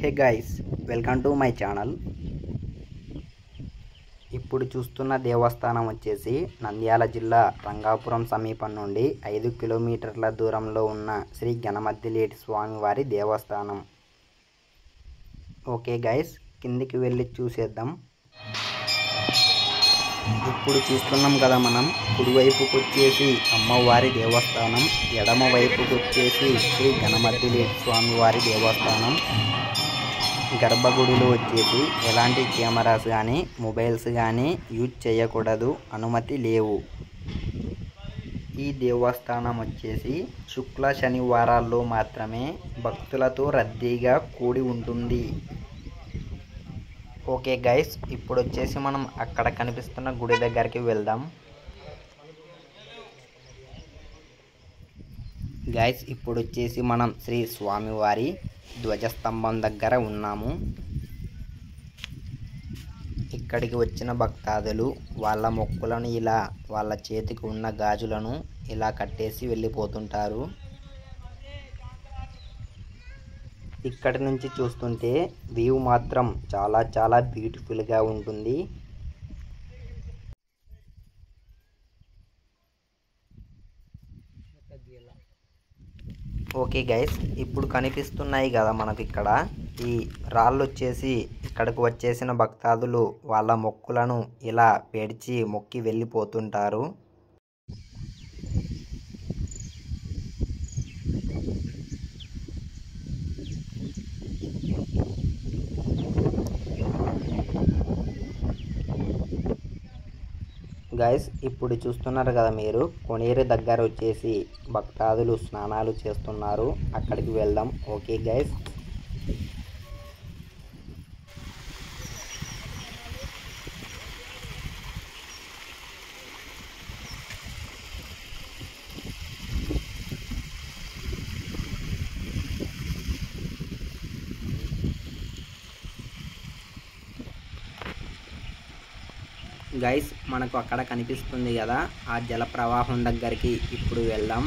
Hey guys, welcome to my channel. ఇప్పుడు చూస్తున్న దేవస్థానం వచ్చేసి నంద్యాల జిల్లా రంగాపురం సమీపం నుండి 5 కిలోమీటర్ల దూరంలో ఉన్న శ్రీ గణమద్దిలేటి స్వామివారి దేవస్థానం. ఓకే గైస్, కిందికి వెళ్ళి చూసేద్దాం. ఇప్పుడు చూస్తున్నాం కదా మనం, కుడివైపుకు వచ్చేసి అమ్మవారి దేవస్థానం, ఎడమ వైపుకు వచ్చేసి శ్రీ గణమద్దిలేటి స్వామివారి దేవస్థానం. గర్భగుడిలో వచ్చేసి ఎలాంటి కెమెరాస్ కానీ మొబైల్స్ కానీ యూజ్ చేయకూడదు, అనుమతి లేవు. ఈ దేవస్థానం వచ్చేసి శుక్ల శనివారాల్లో మాత్రమే భక్తులతో రద్దీగా కూడి ఉంటుంది. ఓకే గైస్, ఇప్పుడు వచ్చేసి మనం అక్కడ కనిపిస్తున్న గుడి దగ్గరికి వెళ్దాం. గైస్, ఇప్పుడు వచ్చేసి మనం శ్రీ స్వామివారి ధ్వజస్తంభం దగ్గర ఉన్నాము. ఇక్కడికి వచ్చిన భక్తాదులు వాళ్ళ మొక్కులను ఇలా వాళ్ళ చేతికి ఉన్న గాజులను ఇలా కట్టేసి వెళ్ళిపోతుంటారు. ఇక్కడి నుంచి చూస్తుంటే వ్యూ మాత్రం చాలా చాలా బ్యూటిఫుల్గా ఉంటుంది. ఓకే గైస్, ఇప్పుడు కనిపిస్తున్నాయి కదా మనకు ఇక్కడ ఈ రాళ్ళు వచ్చేసి ఇక్కడికి వచ్చేసిన భక్తాదులు వాళ్ళ మొక్కులను ఇలా పేర్చి మొక్కి వెళ్ళిపోతుంటారు. గైస్, ఇప్పుడు చూస్తున్నారు కదా మీరు, కొనేరు దగ్గర వచ్చేసి భక్తాదులు స్నానాలు చేస్తున్నారు. అక్కడికి వెళ్దాం. ఓకే గైస్, గైస్ మనకు అక్కడ కనిపిస్తుంది కదా ఆ జల ప్రవాహం దగ్గరికి ఇప్పుడు వెళ్దాం.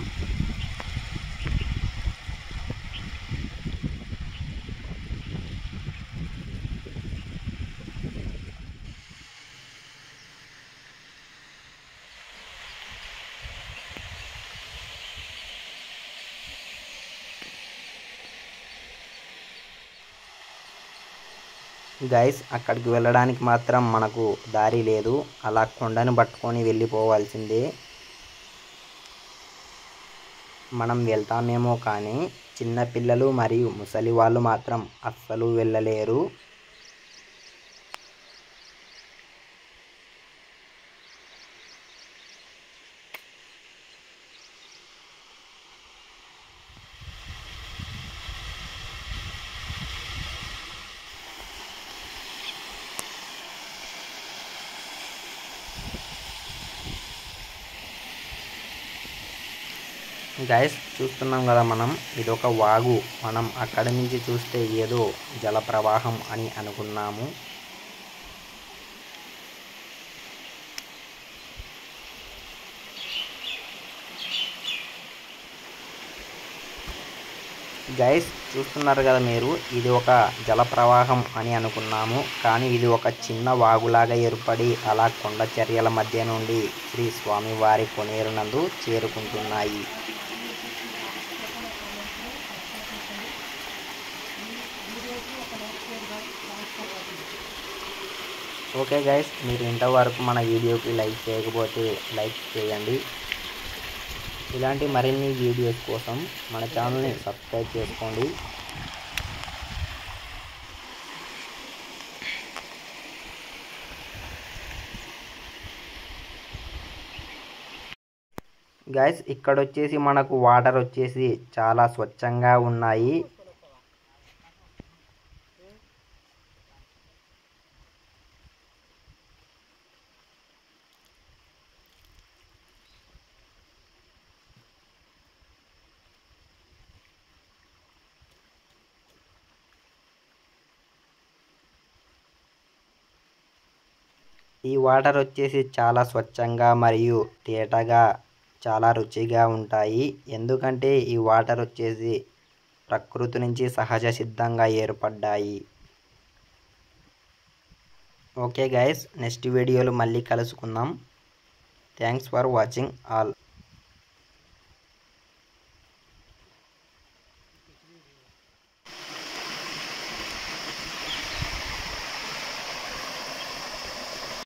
గైస్, అక్కడికి వెళ్ళడానికి మాత్రం మనకు దారి లేదు, అలా కొండను పట్టుకొని వెళ్ళిపోవాల్సిందే. మనం వెళ్తామేమో కానీ చిన్నపిల్లలు మరియు ముసలి వాళ్ళు మాత్రం అస్సలు వెళ్ళలేరు. గైస్, చూస్తున్నాం కదా మనం, ఇది ఒక వాగు. మనం అక్కడి నుంచి చూస్తే ఏదో జల ప్రవాహం అని అనుకున్నాము. గైస్, చూస్తున్నారు కదా మీరు, ఇది ఒక జల ప్రవాహం అని అనుకున్నాము, కానీ ఇది ఒక చిన్న వాగులాగా ఏర్పడి అలా కొండ చర్యల మధ్య నుండి శ్రీ స్వామివారి కొనేరు నందు చేరుకుంటున్నాయి. ఓకే గైస్, మీరు ఇంతవరకు మన వీడియోకి లైక్ చేయకపోతే లైక్ చేయండి. ఇలాంటి మరిన్ని వీడియోస్ కోసం మన ఛానల్ని సబ్స్క్రైబ్ చేసుకోండి. గైస్, ఇక్కడ వచ్చేసి మనకు వాటర్ వచ్చేసి చాలా స్వచ్ఛంగా ఉన్నాయి. ఈ వాటర్ వచ్చేసి చాలా స్వచ్ఛంగా మరియు తేటగా చాలా రుచిగా ఉంటాయి. ఎందుకంటే ఈ వాటర్ వచ్చేసి ప్రకృతి నుంచి సహజ సిద్ధంగా ఏర్పడ్డాయి. ఓకే గైస్, నెక్స్ట్ వీడియోలో మళ్ళీ కలుసుకుందాం. Thanks for watching all.